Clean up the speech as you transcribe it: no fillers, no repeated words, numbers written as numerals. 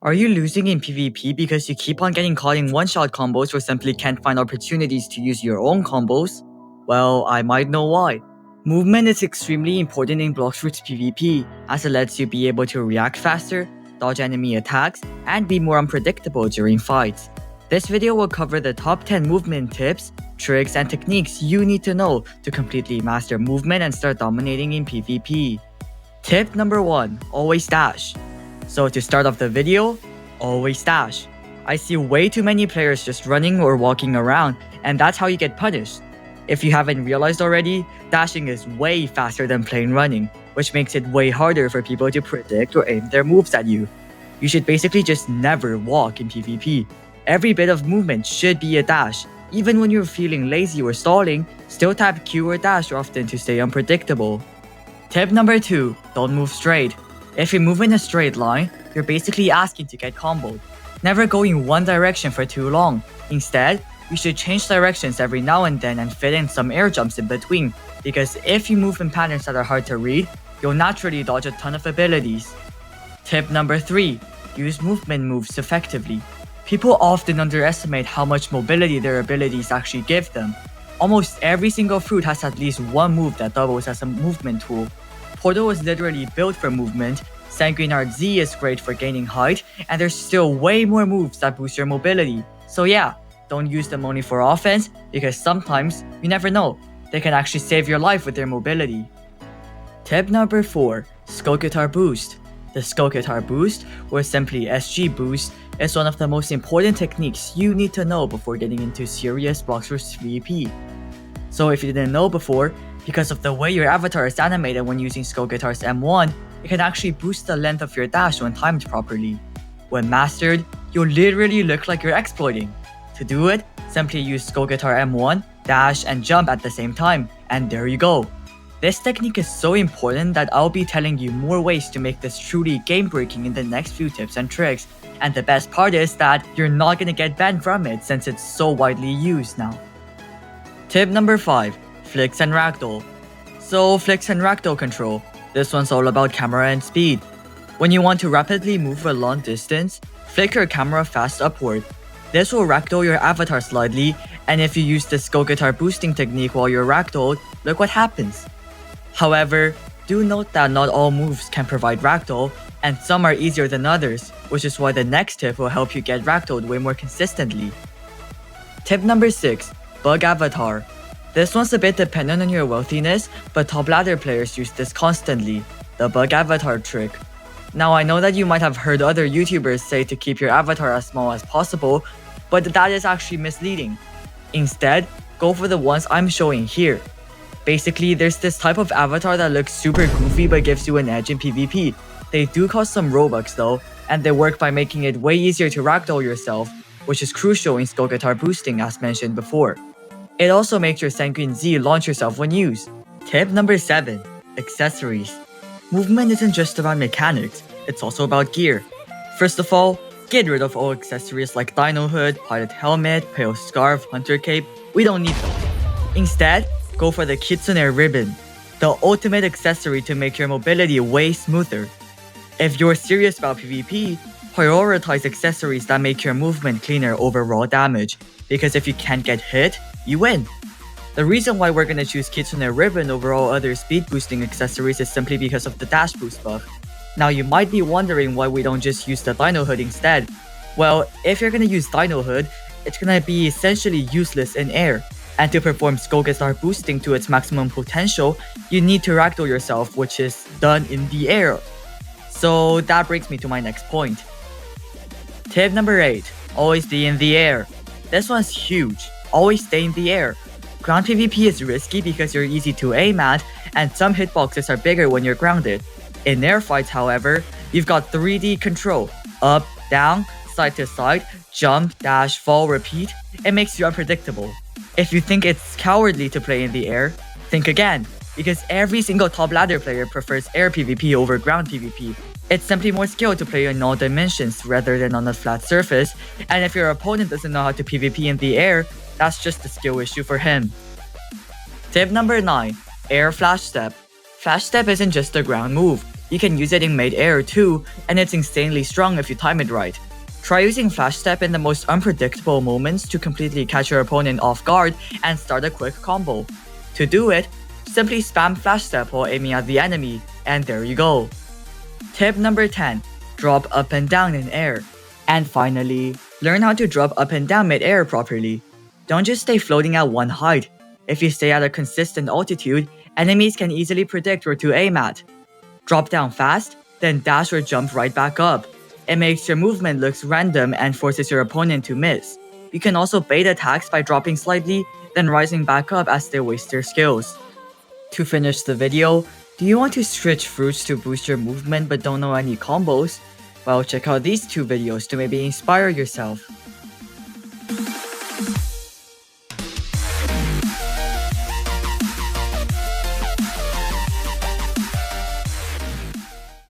Are you losing in PvP because you keep on getting caught in one-shot combos or simply can't find opportunities to use your own combos? Well, I might know why. Movement is extremely important in Blox Fruits PvP as it lets you be able to react faster, dodge enemy attacks, and be more unpredictable during fights. This video will cover the top 10 movement tips, tricks, and techniques you need to know to completely master movement and start dominating in PvP. Tip number 1. Always dash. So to start off the video, always dash. I see way too many players just running or walking around, and that's how you get punished. If you haven't realized already, dashing is way faster than plain running, which makes it way harder for people to predict or aim their moves at you. You should basically just never walk in PvP. Every bit of movement should be a dash. Even when you're feeling lazy or stalling, still tap Q or dash often to stay unpredictable. Tip number 2. Don't move straight. If you move in a straight line, you're basically asking to get comboed. Never go in one direction for too long. Instead, you should change directions every now and then and fit in some air jumps in between, because if you move in patterns that are hard to read, you'll naturally dodge a ton of abilities. Tip number 3. Use movement moves effectively. People often underestimate how much mobility their abilities actually give them. Almost every single fruit has at least one move that doubles as a movement tool. Portal is literally built for movement, Sanguine Art Z is great for gaining height, and there's still way more moves that boost your mobility. So yeah, don't use them only for offense, because sometimes, you never know, they can actually save your life with their mobility. Tip number 4. Skull Guitar Boost. The Skull Guitar Boost, or simply SG Boost, is one of the most important techniques you need to know before getting into serious Blox Fruits PvP. So if you didn't know before, because of the way your avatar is animated when using Skull Guitar's M1, it can actually boost the length of your dash when timed properly. When mastered, you'll literally look like you're exploiting. To do it, simply use Skull Guitar M1, dash, and jump at the same time, and there you go. This technique is so important that I'll be telling you more ways to make this truly game-breaking in the next few tips and tricks, and the best part is that you're not gonna get banned from it since it's so widely used now. Tip number 5. Flicks and Ragdoll. So flicks and Ragdoll control. This one's all about camera and speed. When you want to rapidly move a long distance, flick your camera fast upward. This will ragdoll your avatar slightly, and if you use the Skull Guitar boosting technique while you're ragdolled, look what happens. However, do note that not all moves can provide ragdoll, and some are easier than others, which is why the next tip will help you get ragdolled way more consistently. Tip number 6. Bug Avatar. This one's a bit dependent on your wealthiness, but top ladder players use this constantly, the bug avatar trick. Now I know that you might have heard other YouTubers say to keep your avatar as small as possible, but that is actually misleading. Instead, go for the ones I'm showing here. Basically, there's this type of avatar that looks super goofy but gives you an edge in PvP. They do cost some Robux though, and they work by making it way easier to ragdoll yourself, which is crucial in Skull Guitar boosting as mentioned before. It also makes your Sanguine Z launch yourself when used. Tip number 7. Accessories. Movement isn't just about mechanics, it's also about gear. First of all, get rid of all accessories like Dino Hood, Pilot Helmet, Pale Scarf, Hunter Cape. We don't need those. Instead, go for the Kitsune Ribbon, the ultimate accessory to make your mobility way smoother. If you're serious about PvP, prioritize accessories that make your movement cleaner over raw damage, because if you can't get hit, you win. The reason why we're gonna choose Kitsune Ribbon over all other speed boosting accessories is simply because of the dash boost buff. Now you might be wondering why we don't just use the Dino Hood instead. Well, if you're gonna use Dino Hood, it's gonna be essentially useless in air. And to perform Skull Guitar boosting to its maximum potential, you need to ragdoll yourself, which is done in the air. So that brings me to my next point. Tip number 8. Always be in the air. This one's huge. Always stay in the air. Ground PvP is risky because you're easy to aim at, and some hitboxes are bigger when you're grounded. In air fights, however, you've got 3D control. Up, down, side to side, jump, dash, fall, repeat. It makes you unpredictable. If you think it's cowardly to play in the air, think again, because every single top ladder player prefers air PvP over ground PvP. It's simply more skill to play in all dimensions rather than on a flat surface, and if your opponent doesn't know how to PvP in the air, that's just a skill issue for him. Tip number 9. Air Flash Step. Flash Step isn't just a ground move. You can use it in mid-air too, and it's insanely strong if you time it right. Try using Flash Step in the most unpredictable moments to completely catch your opponent off guard and start a quick combo. To do it, simply spam Flash Step while aiming at the enemy, and there you go. Tip number 10. Drop up and down in air. And finally, learn how to drop up and down mid-air properly. Don't just stay floating at one height. If you stay at a consistent altitude, enemies can easily predict where to aim at. Drop down fast, then dash or jump right back up. It makes your movement looks random and forces your opponent to miss. You can also bait attacks by dropping slightly, then rising back up as they waste their skills. To finish the video, do you want to switch fruits to boost your movement but don't know any combos? Well, check out these two videos to maybe inspire yourself.